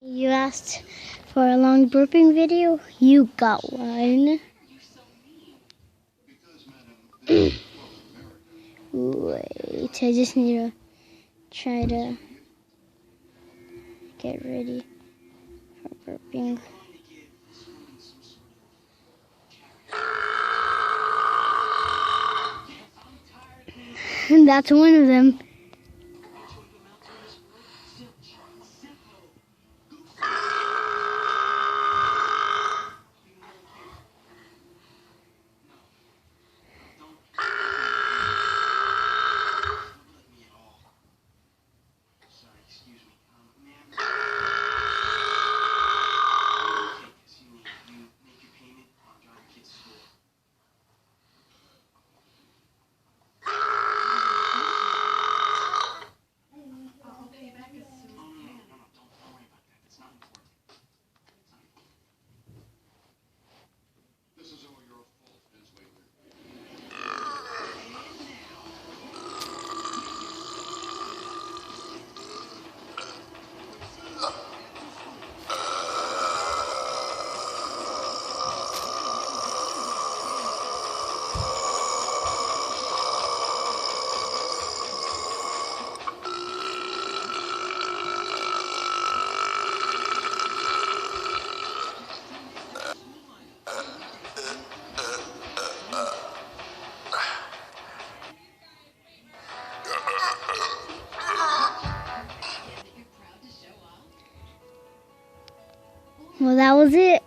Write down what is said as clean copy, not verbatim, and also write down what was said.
You asked for a long burping video? You got one. Wait, I just need to try to get ready for burping. And that's one of them. Well, that was it.